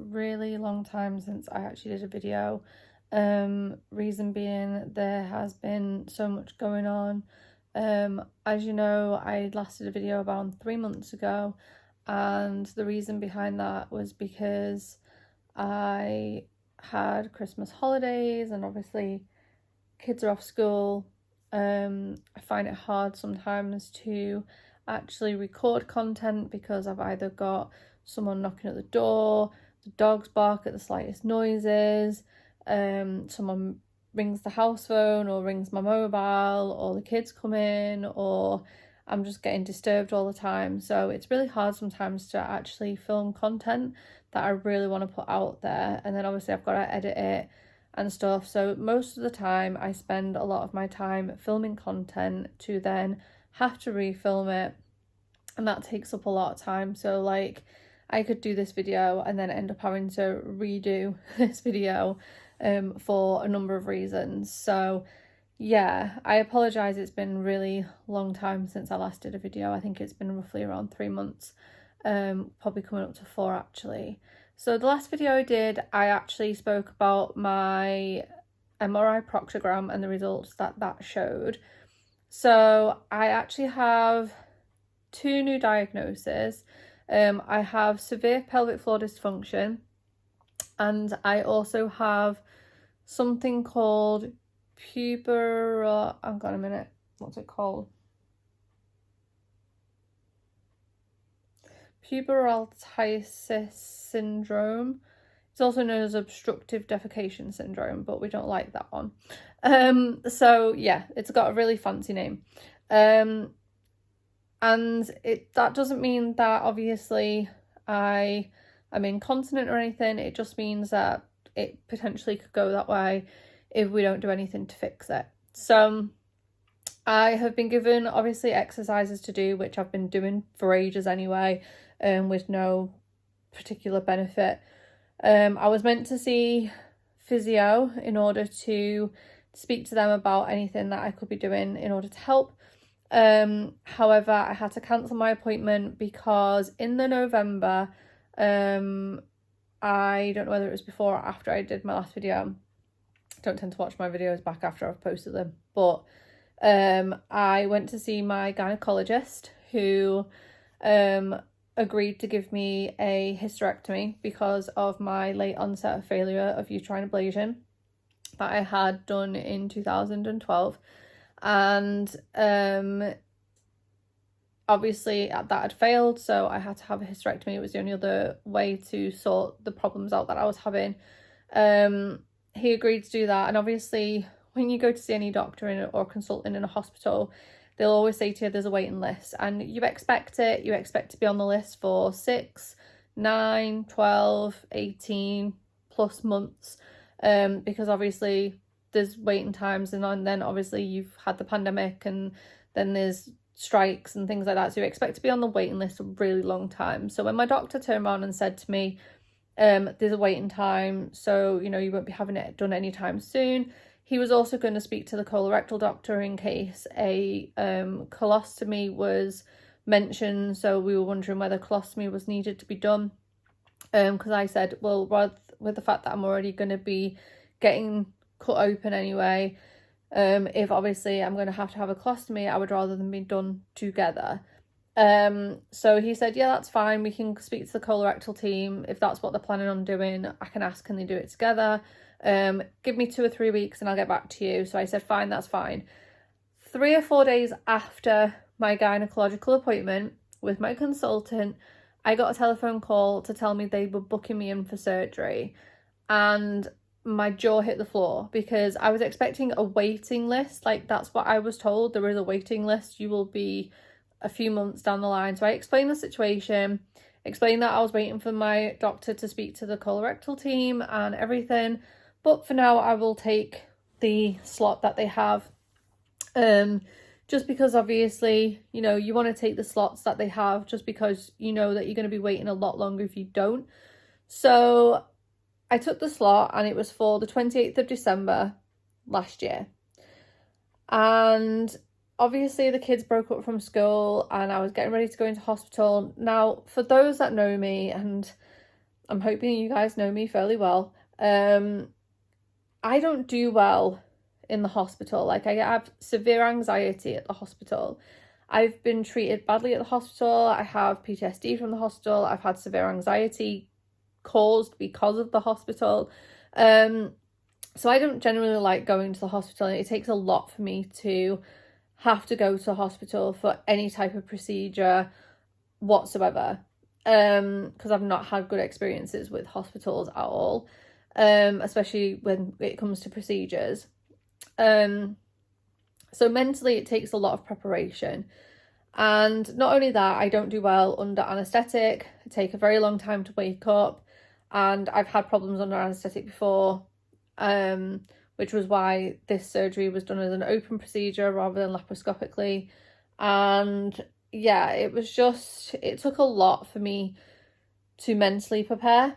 really long time since I actually did a video. Reason being, there has been so much going on. As you know, I last did a video about 3 months ago, and the reason behind that was because I had Christmas holidays and obviously kids are off school. I find it hard sometimes to actually record content because I've either got someone knocking at the door, the dogs bark at the slightest noises, someone rings the house phone or rings my mobile, or the kids come in, or I'm just getting disturbed all the time. So it's really hard sometimes to actually film content that I really want to put out there, and then obviously I've got to edit it and stuff. So most of the time I spend a lot of my time filming content to then have to refilm it, and that takes up a lot of time. So like, I could do this video and then end up having to redo this video for a number of reasons. So yeah, I apologize, it's been a really long time since I last did a video. I think it's been roughly around 3 months, probably coming up to 4 actually. So the last video I did, I actually spoke about my MRI proctogram and the results that that showed. So I actually have 2 new diagnoses. I have severe pelvic floor dysfunction, and I also have something called hang on a minute, what's it called? Puberaltiasis syndrome. It's also known as obstructive defecation syndrome, but we don't like that one. So yeah, it's got a really fancy name. And that doesn't mean that obviously I am incontinent or anything. It just means that it potentially could go that way if we don't do anything to fix it. So I have been given obviously exercises to do, which I've been doing for ages anyway, with no particular benefit. I was meant to see physio in order to speak to them about anything that I could be doing in order to help. However, I had to cancel my appointment because in the November, I don't know whether it was before or after I did my last video. I don't tend to watch my videos back after I've posted them, but I went to see my gynecologist, who agreed to give me a hysterectomy because of my late onset failure of uterine ablation that I had done in 2012. And obviously that had failed, so I had to have a hysterectomy. It was the only other way to sort the problems out that I was having. He agreed to do that, and obviously when you go to see any doctor or consultant in a hospital, they'll always say to you there's a waiting list, and you expect it. You expect to be on the list for 6, 9, 12, 18 plus months, because obviously there's waiting times, and then obviously you've had the pandemic, and then there's strikes and things like that, so you expect to be on the waiting list a really long time. So when my doctor turned around and said to me, there's a waiting time, so you know you won't be having it done anytime soon, he was also going to speak to the colorectal doctor in case a colostomy was mentioned. So we were wondering whether colostomy was needed to be done, because I said, well, with the fact that I'm already going to be getting cut open anyway, if obviously I'm going to have a colostomy, I would rather them be done together. So he said, yeah, that's fine, we can speak to the colorectal team. If that's what they're planning on doing, I can ask, can they do it together? Give me 2 or 3 weeks and I'll get back to you. So I said, fine, that's fine. 3 or 4 days after my gynecological appointment with my consultant, I got a telephone call to tell me they were booking me in for surgery, and my jaw hit the floor because I was expecting a waiting list. Like, that's what I was told. There is a waiting list. You will be a few months down the line. So I explained the situation, explained that I was waiting for my doctor to speak to the colorectal team and everything. But for now, I will take the slot that they have. Just because obviously, you know, you want to take the slots that they have just because you know that you're going to be waiting a lot longer if you don't. So I took the slot, and it was for the 28th of December last year. And obviously the kids broke up from school and I was getting ready to go into hospital. Now, for those that know me, and I'm hoping you guys know me fairly well. I don't do well in the hospital. Like, I have severe anxiety at the hospital. I've been treated badly at the hospital. I have PTSD from the hospital. I've had severe anxiety caused because of the hospital. So I don't generally like going to the hospital, and it takes a lot for me to have to go to the hospital for any type of procedure whatsoever. Because I've not had good experiences with hospitals at all, especially when it comes to procedures. So mentally it takes a lot of preparation. And not only that, I don't do well under anaesthetic. I take a very long time to wake up, and I've had problems under anaesthetic before, which was why this surgery was done as an open procedure rather than laparoscopically. And yeah, it took a lot for me to mentally prepare.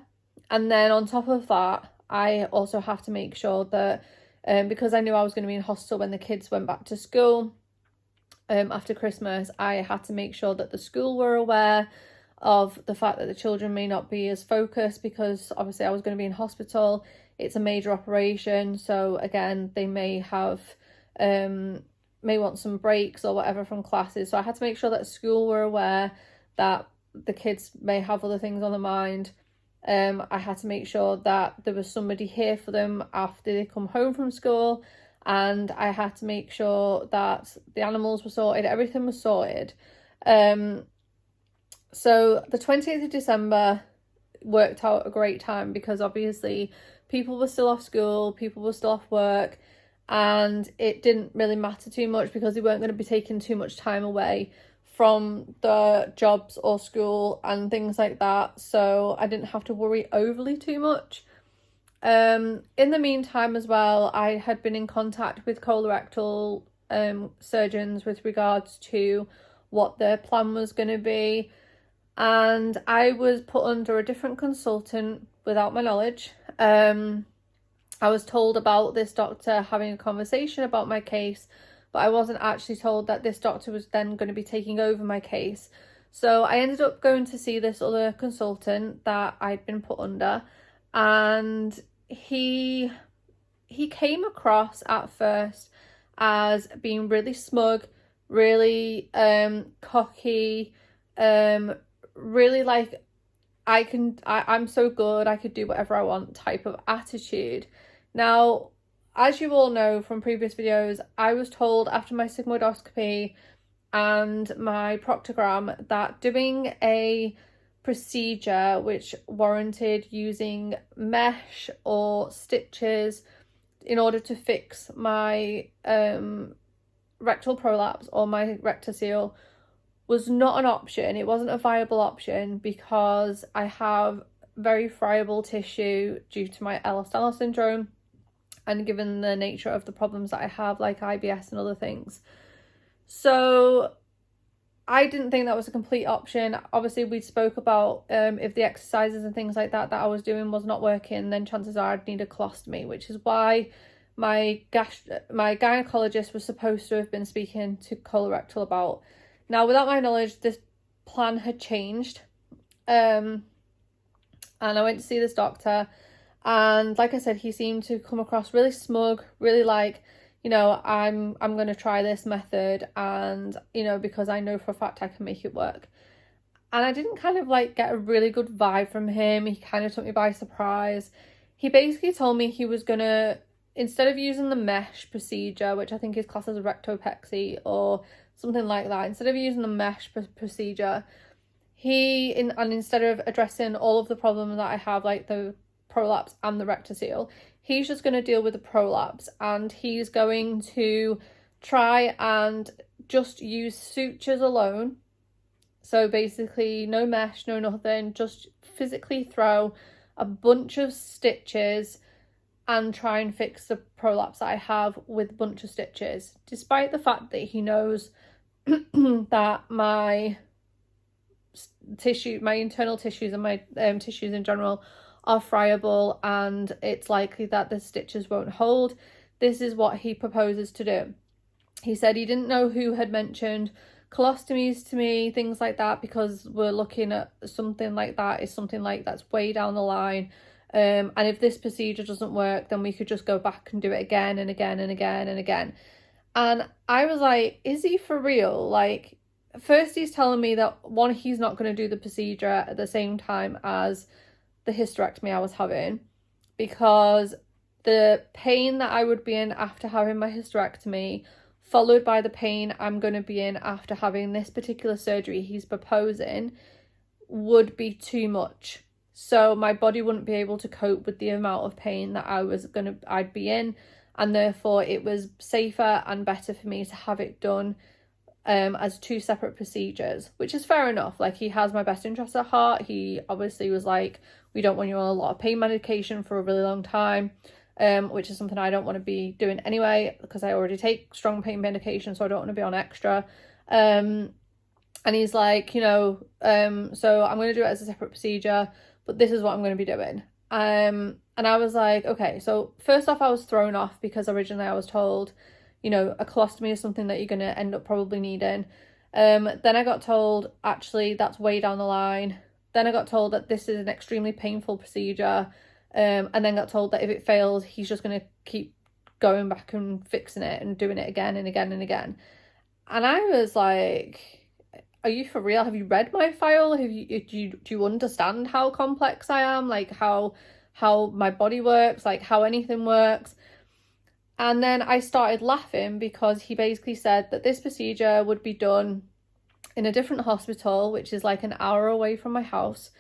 And then on top of that, I also have to make sure that, because I knew I was going to be in hospital when the kids went back to school, after Christmas, I had to make sure that the school were aware of the fact that the children may not be as focused, because obviously I was going to be in hospital. It's a major operation, so again, they may want some breaks or whatever from classes. So I had to make sure that school were aware that the kids may have other things on their mind. I had to make sure that there was somebody here for them after they come home from school, and I had to make sure that the animals were sorted, everything was sorted. So the 20th of December worked out a great time, because obviously people were still off school, people were still off work, and it didn't really matter too much because they weren't going to be taking too much time away from the jobs or school and things like that. So I didn't have to worry overly too much. In the meantime as well, I had been in contact with colorectal surgeons with regards to what their plan was going to be, and I was put under a different consultant without my knowledge. I was told about this doctor having a conversation about my case, but I wasn't actually told that this doctor was then going to be taking over my case. So I ended up going to see this other consultant that I'd been put under, and he came across at first as being really smug, really cocky, really like I'm so good, I could do whatever I want type of attitude. Now, as you all know from previous videos, I was told after my sigmoidoscopy and my proctogram that doing a procedure which warranted using mesh or stitches in order to fix my rectal prolapse or my rectocele was not an option. It wasn't a viable option because I have very friable tissue due to my Ehlers-Danlos syndrome, and given the nature of the problems that I have, like IBS and other things. So I didn't think that was a complete option. Obviously, we spoke about if the exercises and things like that I was doing was not working, then chances are I'd need a colostomy, which is why my gynecologist was supposed to have been speaking to colorectal about. Now, without my knowledge, this plan had changed. And I went to see this doctor, and like I said, he seemed to come across really smug, really like, you know, I'm going to try this method, and, you know, because I know for a fact I can make it work. And I didn't kind of like get a really good vibe from him. He kind of took me by surprise. He basically told me he was going to, instead of using the mesh procedure, which I think is classed as a rectopexy or something like that, instead of using the mesh procedure, instead of addressing all of the problems that I have, like the prolapse and the rectocele, he's just going to deal with the prolapse, and he's going to try and just use sutures alone. So basically no mesh, no nothing, just physically throw a bunch of stitches and try and fix the prolapse that I have with a bunch of stitches, despite the fact that he knows that my internal tissues and my tissues in general are friable, and it's likely that the stitches won't hold. This is what he proposes to do. He said he didn't know who had mentioned colostomies to me, things like that, because we're looking at something like that is something like that's way down the line. And if this procedure doesn't work, then we could just go back and do it again and again and again and again. And I was like, is he for real? Like, first he's telling me that, one, he's not going to do the procedure at the same time as the hysterectomy I was having, because the pain that I would be in after having my hysterectomy, followed by the pain I'm going to be in after having this particular surgery he's proposing, would be too much. So my body wouldn't be able to cope with the amount of pain that I'd be in, and therefore it was safer and better for me to have it done as two separate procedures, which is fair enough. Like, he has my best interest at heart. He obviously was like, we don't want you on a lot of pain medication for a really long time, which is something I don't want to be doing anyway, because I already take strong pain medication, so I don't want to be on extra. And he's like, so I'm going to do it as a separate procedure, but this is what I'm going to be doing. And I was like, okay. So first off, I was thrown off because originally I was told, a colostomy is something that you're going to end up probably needing. Then I got told, actually, that's way down the line. Then I got told that this is an extremely painful procedure. And then got told that if it fails, he's just going to keep going back and fixing it and doing it again and again and again. And I was like, are you for real? Have you read my file? Do you understand how complex I am? Like, how my body works, like how anything works? And then I started laughing because he basically said that this procedure would be done in a different hospital, which is like an hour away from my house.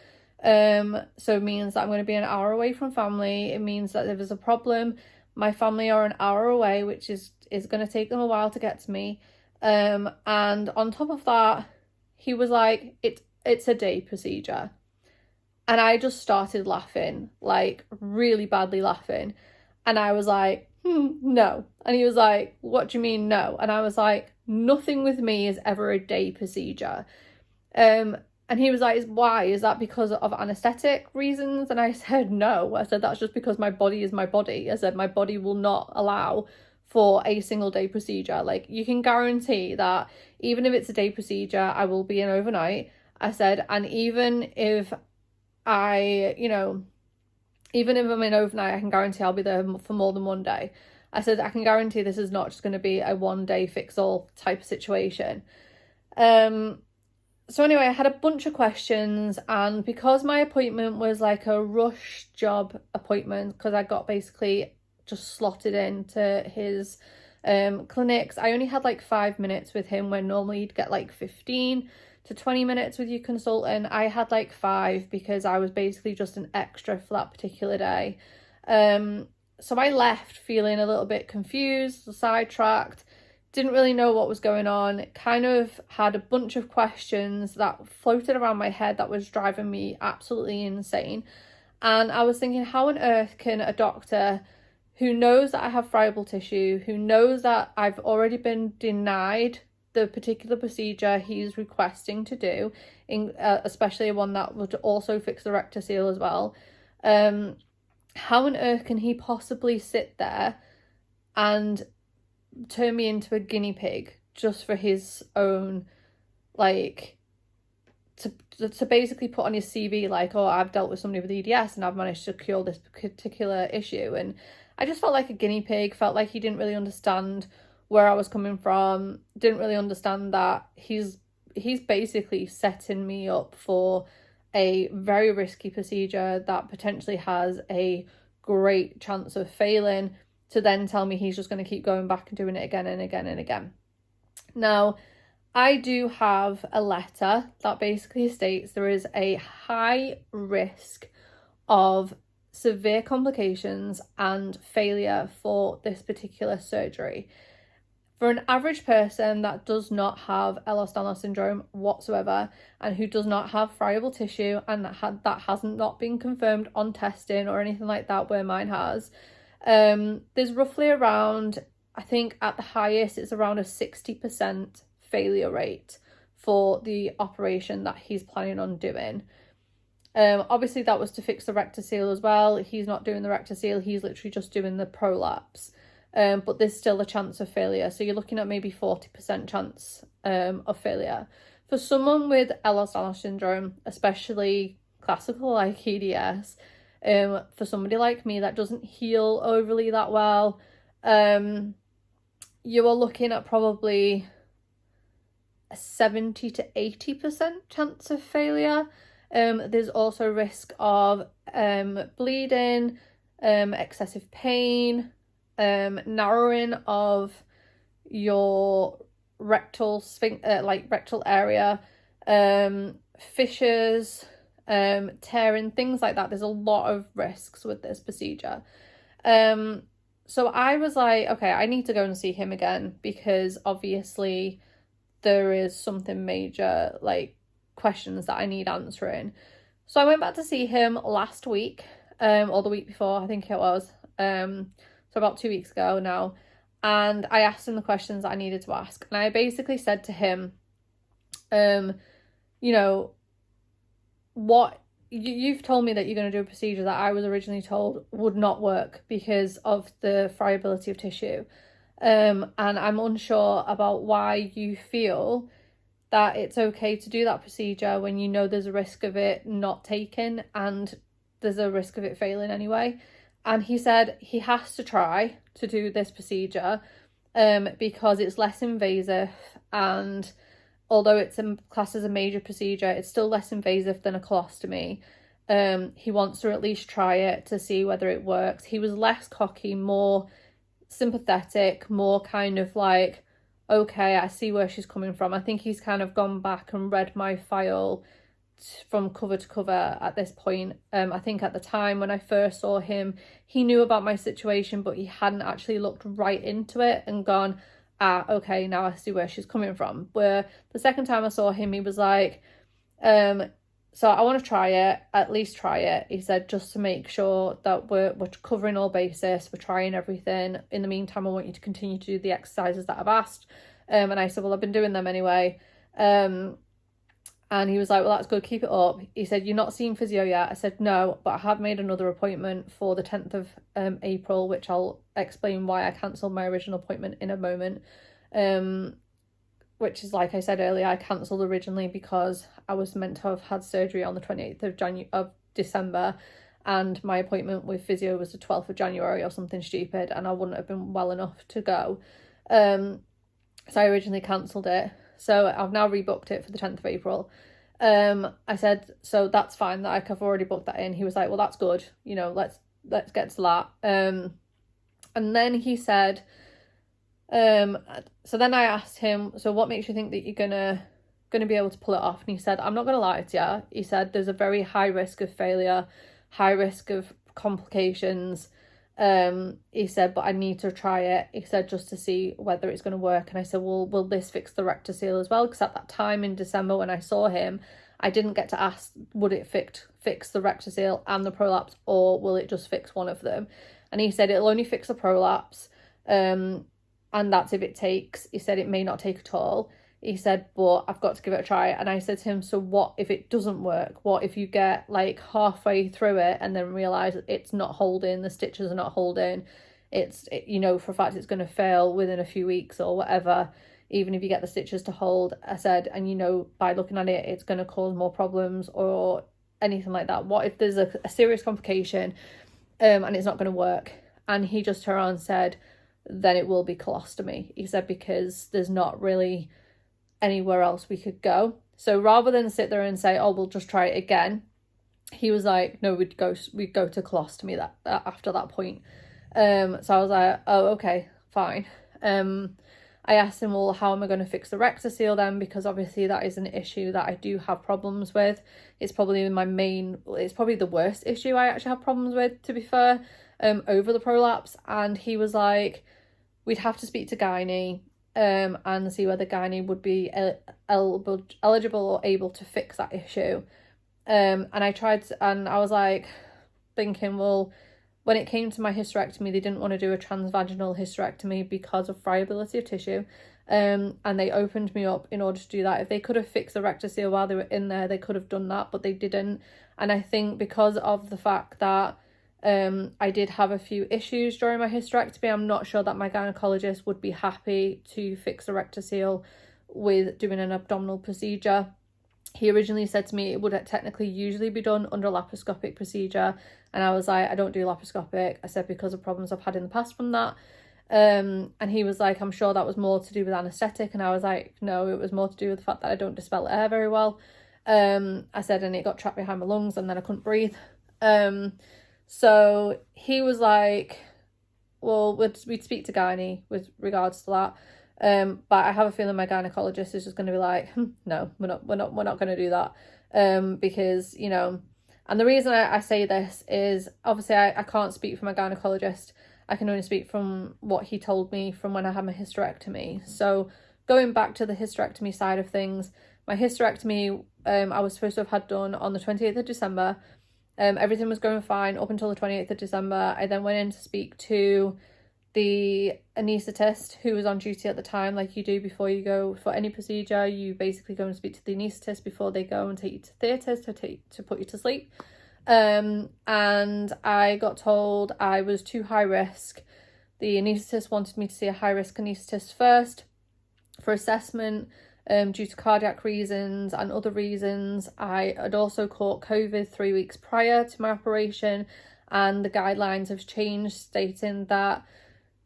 So it means that I'm going to be an hour away from family. It means that if there's a problem, my family are an hour away, which is going to take them a while to get to me. And on top of that, he was like, it's a day procedure. And I just started laughing, like really badly laughing. And I was like, no. And he was like, what do you mean no? And I was like, nothing with me is ever a day procedure. And he was like, why? Is that because of anaesthetic reasons? And I said, no. I said, that's just because my body is my body. I said, my body will not allow for a single day procedure. Like, you can guarantee that even if it's a day procedure, I will be in overnight. I said, and even if I'm in overnight, I can guarantee I'll be there for more than one day. I said, I can guarantee this is not just going to be a one day fix all type of situation. So anyway, I had a bunch of questions, and because my appointment was like a rush job appointment, because I got basically just slotted into his clinics, I only had like 5 minutes with him when normally you'd get like 15 to 20 minutes with your consultant. I had like 5 because I was basically just an extra for that particular day. So I left feeling a little bit confused, sidetracked, didn't really know what was going on, kind of had a bunch of questions that floated around my head that was driving me absolutely insane. And I was thinking, how on earth can a doctor who knows that I have friable tissue, who knows that I've already been denied the particular procedure he's requesting to do, especially one that would also fix the rectocele as well, how on earth can he possibly sit there and turn me into a guinea pig just for his own, like, to basically put on his CV, like, oh, I've dealt with somebody with EDS and I've managed to cure this particular issue. And I just felt like a guinea pig, felt like he didn't really understand where I was coming from, didn't really understand that he's basically setting me up for a very risky procedure that potentially has a great chance of failing, to then tell me he's just going to keep going back and doing it again and again and again. Now, I do have a letter that basically states there is a high risk of severe complications and failure for this particular surgery. For an average person that does not have Ehlers-Danlos syndrome whatsoever, and who does not have friable tissue, and that hasn't not been confirmed on testing or anything like that, where mine has, there's roughly around, I think at the highest, it's around a 60% failure rate for the operation that he's planning on doing. Obviously that was to fix the rectocele as well. He's not doing the rectocele, he's literally just doing the prolapse. but there's still a chance of failure. So you're looking at maybe 40% chance of failure. For someone with Ehlers-Danlos syndrome, especially classical like EDS, for somebody like me that doesn't heal overly that well, you are looking at probably a 70 to 80% chance of failure. There's also risk of bleeding, excessive pain, narrowing of your rectal rectal area, fissures, tearing, things like that. There's a lot of risks with this procedure. So I was like, okay, I need to go and see him again, because obviously there is something major, like questions that I need answering. So I went back to see him last week, or the week before, I think it was, so about 2 weeks ago now, and I asked him the questions that I needed to ask, and I basically said to him, you know, what you've told me that you're going to do a procedure that I was originally told would not work because of the friability of tissue, and I'm unsure about why you feel that it's okay to do that procedure when you know there's a risk of it not taken and there's a risk of it failing anyway. And he said he has to try to do this procedure because it's less invasive, and although it's classed as a major procedure, it's still less invasive than a colostomy. He wants to at least try it to see whether it works. He was less cocky, more sympathetic, more kind of like, okay, I see where she's coming from. I think he's kind of gone back and read my file from cover to cover at this point. I think at the time when I first saw him, he knew about my situation, but he hadn't actually looked right into it and gone, okay, now I see where she's coming from. Where the second time I saw him, he was like, so I want to try it, at least try it. He said, just to make sure that we're covering all bases, we're trying everything. In the meantime, I want you to continue to do the exercises that I've asked. And I said, well, I've been doing them anyway. And he was like, well, that's good, keep it up. He said, you're not seeing physio yet? I said, no, but I have made another appointment for the 10th of April, which I'll explain why I cancelled my original appointment in a moment. Which is, like I said earlier, I cancelled originally because I was meant to have had surgery on the 28th of December, and my appointment with physio was the 12th of January or something stupid, and I wouldn't have been well enough to go. So I originally cancelled it. So I've now rebooked it for the 10th of April. I said, so that's fine, that I've already booked that in. He was like, well, that's good, you know, let's get to that. And then he said, so then I asked him, so what makes you think that you're gonna be able to pull it off? And he said, I'm not gonna lie to you. He said, there's a very high risk of failure, high risk of complications. He said, but I need to try it. He said, just to see whether it's going to work. And I said, well, will this fix the rectocele as well? Because at that time in December when I saw him, I didn't get to ask, would it fix the rectocele and the prolapse, or will it just fix one of them? And he said, it'll only fix the prolapse, and that's if it takes. He said, it may not take at all. He said, but I've got to give it a try. And I said to him, so what if it doesn't work? What if you get like halfway through it and then realise it's not holding, the stitches are not holding, you know for a fact it's going to fail within a few weeks or whatever, even if you get the stitches to hold. I said, and you know by looking at it, it's going to cause more problems or anything like that. What if there's a serious complication and it's not going to work? And he just turned around and said, then it will be colostomy. He said, because there's not really anywhere else we could go. So rather than sit there and say, oh, we'll just try it again, he was like, no, we'd go to colostomy that after that point. So I was like, oh, okay, fine. I asked him, well, how am I going to fix the rectocele then? Because obviously that is an issue that I do have problems with. It's probably the worst issue I actually have problems with, to be fair, over the prolapse. And he was like, we'd have to speak to gynae and see whether gynae would be eligible or able to fix that issue. And I was like thinking, well, when it came to my hysterectomy, they didn't want to do a transvaginal hysterectomy because of friability of tissue. And they opened me up in order to do that. If they could have fixed the rectocele while they were in there, they could have done that, but they didn't. And I think because of the fact that I did have a few issues during my hysterectomy. I'm not sure that my gynecologist would be happy to fix the rectocele with doing an abdominal procedure. He originally said to me it would technically usually be done under a laparoscopic procedure, and I was like, I don't do laparoscopic. I said, because of problems I've had in the past from that. And he was like, I'm sure that was more to do with anaesthetic, and I was like, no, it was more to do with the fact that I don't dispel air very well. I said, and it got trapped behind my lungs and then I couldn't breathe. So he was like, well, we'd speak to gynae with regards to that. But I have a feeling my gynecologist is just going to be like, no, we're not going to do that. Because, you know, and the reason I say this is obviously I can't speak for my gynecologist. I can only speak from what he told me from when I had my hysterectomy. So going back to the hysterectomy side of things, my hysterectomy, I was supposed to have had done on the 28th of December. Everything was going fine up until the 28th of December. I then went in to speak to the anaesthetist who was on duty at the time. Like you do before you go for any procedure, you basically go and speak to the anaesthetist before they go and take you to theatres to put you to sleep. And I got told I was too high risk. The anaesthetist wanted me to see a high risk anaesthetist first for assessment. Due to cardiac reasons and other reasons. I had also caught COVID 3 weeks prior to my operation, and the guidelines have changed, stating that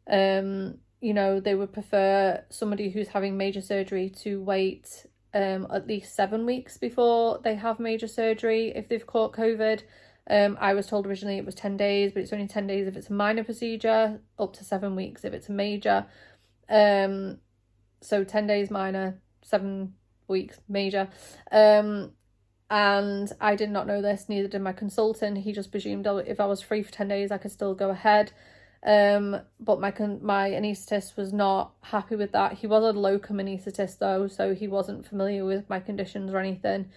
you know, they would prefer somebody who's having major surgery to wait at least 7 weeks before they have major surgery if they've caught COVID. I was told originally it was 10 days, but it's only 10 days if it's a minor procedure, up to 7 weeks if it's a major. So 10 days minor, 7 weeks major. And I did not know this, neither did my consultant. He just presumed if I was free for 10 days I could still go ahead. But my anaesthetist was not happy with that. He was a locum anaesthetist though, so he wasn't familiar with my conditions or anything.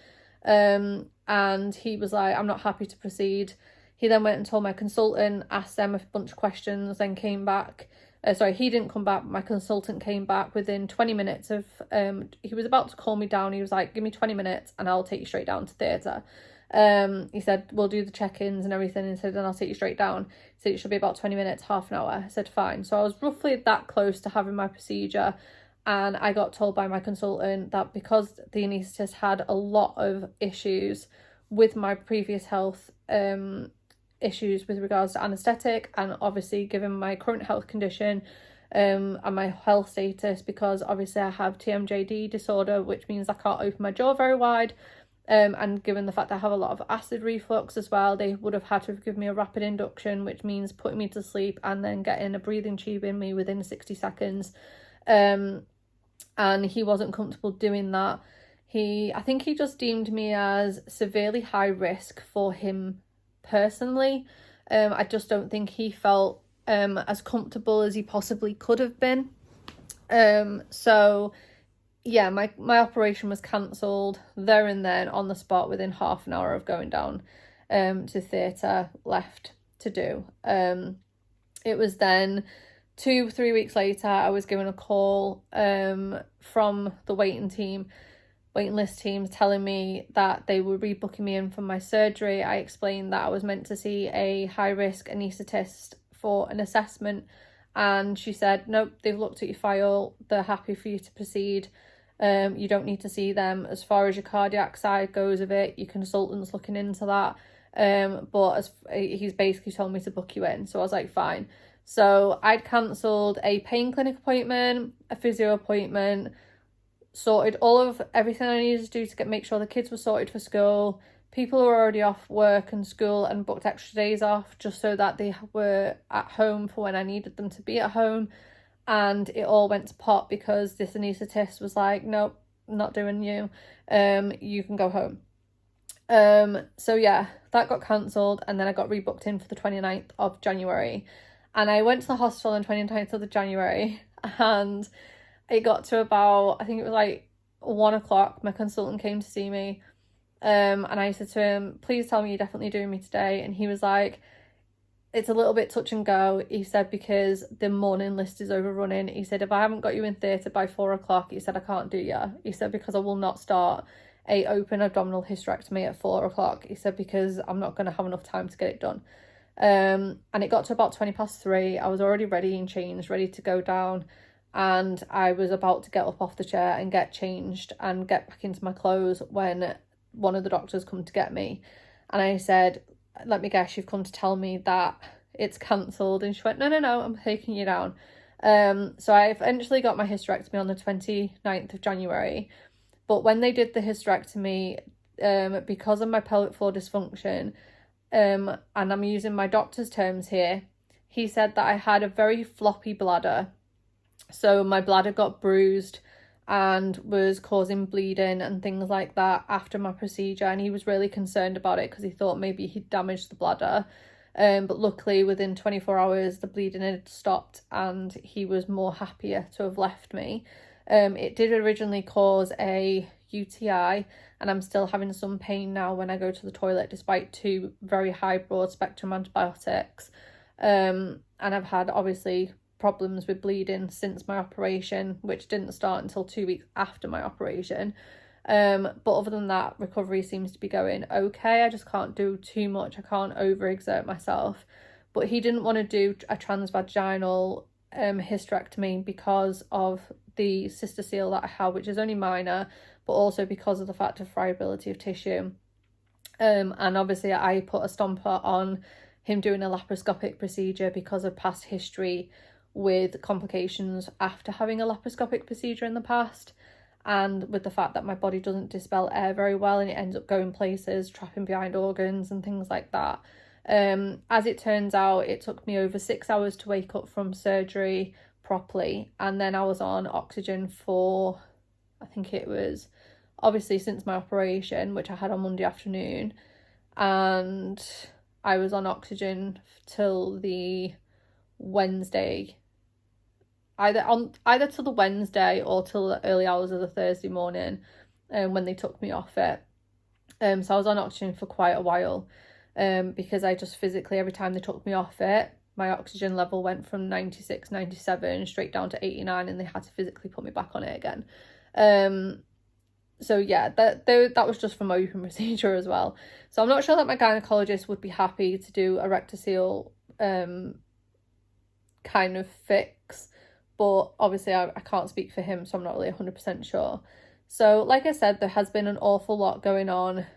And he was like, I'm not happy to proceed. He then went and told my consultant, asked them a bunch of questions, then came back. He didn't come back. My consultant came back within 20 minutes of, he was about to call me down. He was like, give me 20 minutes and I'll take you straight down to theatre. He said, we'll do the check-ins and everything. And said, then I'll take you straight down. He said, it should be about 20 minutes, half an hour. I said, fine. So I was roughly that close to having my procedure. And I got told by my consultant that because the anaesthetist had a lot of issues with my previous health, issues with regards to anaesthetic, and obviously given my current health condition and my health status, because obviously I have TMJD disorder, which means I can't open my jaw very wide, and given the fact that I have a lot of acid reflux as well, they would have had to give me a rapid induction, which means putting me to sleep and then getting a breathing tube in me within 60 seconds. And he wasn't comfortable doing that. I think he just deemed me as severely high risk for him personally. I just don't think he felt as comfortable as he possibly could have been. So yeah, my operation was cancelled there and then on the spot within half an hour of going down to theatre left to do. It was then 2-3 weeks later I was given a call from the waiting list team telling me that they were rebooking me in for my surgery. I explained that I was meant to see a high-risk anaesthetist for an assessment, and she said, nope, they've looked at your file, they're happy for you to proceed. You don't need to see them. As far as your cardiac side goes of it, your consultant's looking into that. But he's basically told me to book you in. So I was like, fine. So I'd cancelled a pain clinic appointment, a physio appointment, sorted all of everything I needed to do to make sure the kids were sorted for school. People who were already off work and school and booked extra days off just so that they were at home for when I needed them to be at home. And it all went to pot because this anaesthetist was like, nope, not doing you. You can go home. So yeah, that got cancelled, and then I got rebooked in for the 29th of January. And I went to the hospital on 29th of January, and it got to about, I think it was like 1 o'clock. My consultant came to see me. And I said to him, please tell me you're definitely doing me today. And he was like, it's a little bit touch and go. He said, because the morning list is overrunning. He said, if I haven't got you in theatre by 4 o'clock, he said, I can't do you. He said, because I will not start a open abdominal hysterectomy at 4 o'clock. He said, because I'm not going to have enough time to get it done. And it got to about 3:20. I was already ready and changed, ready to go down, and I was about to get up off the chair and get changed and get back into my clothes when one of the doctors come to get me. And I said, let me guess, you've come to tell me that it's cancelled. And she went, no, I'm taking you down. So I eventually got my hysterectomy on the 29th of January. But when they did the hysterectomy, because of my pelvic floor dysfunction, and I'm using my doctor's terms here, he said that I had a very floppy bladder. So my bladder got bruised and was causing bleeding and things like that after my procedure, and he was really concerned about it because he thought maybe he'd damaged the bladder. But luckily within 24 hours the bleeding had stopped and he was more happier to have left me. It did originally cause a UTI, and I'm still having some pain now when I go to the toilet despite 2 very high broad spectrum antibiotics. And I've had obviously problems with bleeding since my operation, which didn't start until 2 weeks after my operation. But other than that, recovery seems to be going okay. I just can't do too much. I can't overexert myself. But he didn't want to do a transvaginal hysterectomy because of the cystocele that I have, which is only minor, but also because of the fact of friability of tissue. And obviously I put a stomper on him doing a laparoscopic procedure because of past history with complications after having a laparoscopic procedure in the past, and with the fact that my body doesn't dispel air very well and it ends up going places, trapping behind organs and things like that. As it turns out, it took me over 6 hours to wake up from surgery properly, and then I was on oxygen for, I think it was obviously since my operation, which I had on Monday afternoon, and I was on oxygen till the Wednesday, either till the Wednesday or till the early hours of the Thursday morning, when they took me off it. So I was on oxygen for quite a while, because I just physically, every time they took me off it, my oxygen level went from 96, 97 straight down to 89, and they had to physically put me back on it again. So yeah, that was just from my open procedure as well. So I'm not sure that my gynecologist would be happy to do a rectocele kind of fix, but obviously I can't speak for him, so I'm not really 100% sure. So like I said, there has been an awful lot going on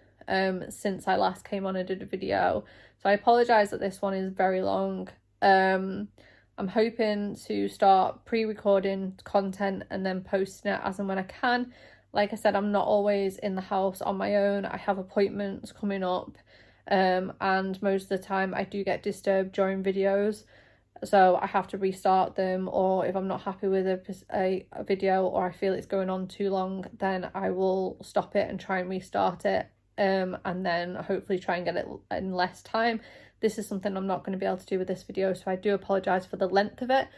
since I last came on and did a video, so I apologise that this one is very long. I'm hoping to start pre-recording content and then posting it as and when I can. Like I said, I'm not always in the house on my own. I have appointments coming up, and most of the time I do get disturbed during videos, so I have to restart them, or if I'm not happy with a video or I feel it's going on too long, then I will stop it and try and restart it, and then hopefully try and get it in less time. This is something I'm not going to be able to do with this video, so I do apologise for the length of it.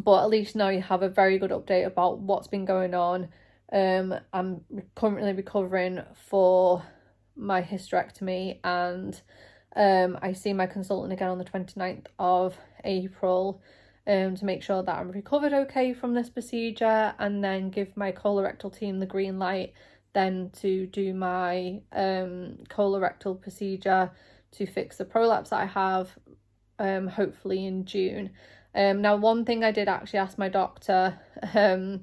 But at least now you have a very good update about what's been going on. I'm currently recovering for my hysterectomy, and I see my consultant again on the 29th of April to make sure that I'm recovered okay from this procedure, and then give my colorectal team the green light then to do my colorectal procedure to fix the prolapse that I have, hopefully in June. Now, one thing I did actually ask my doctor, my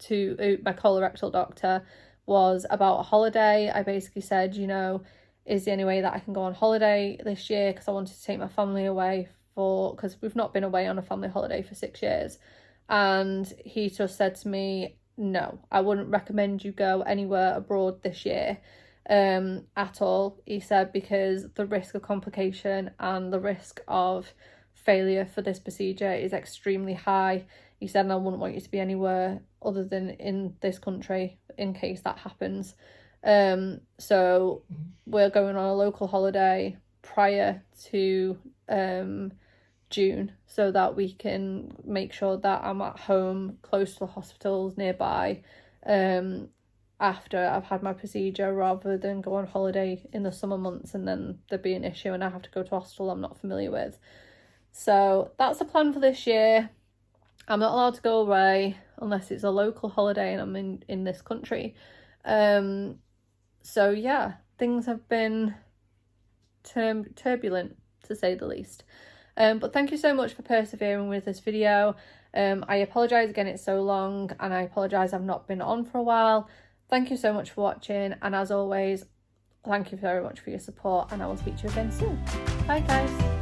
colorectal doctor, was about a holiday. I basically said, you know, is there any way that I can go on holiday this year, because I wanted to take my family away because we've not been away on a family holiday for 6 years. And he just said to me, no, I wouldn't recommend you go anywhere abroad this year at all. He said, because the risk of complication and the risk of failure for this procedure is extremely high. He said, and I wouldn't want you to be anywhere other than in this country in case that happens. So we're going on a local holiday prior to June, so that we can make sure that I'm at home close to the hospitals nearby after I've had my procedure, rather than go on holiday in the summer months and then there be an issue and I have to go to a hospital I'm not familiar with. So that's the plan for this year. I'm not allowed to go away unless it's a local holiday and I'm in this country. So yeah, things have been turbulent, to say the least. But thank you so much for persevering with this video. I apologise again, it's so long, and I apologise I've not been on for a while. Thank you so much for watching, and as always, thank you very much for your support, and I will speak to you again soon. Bye guys.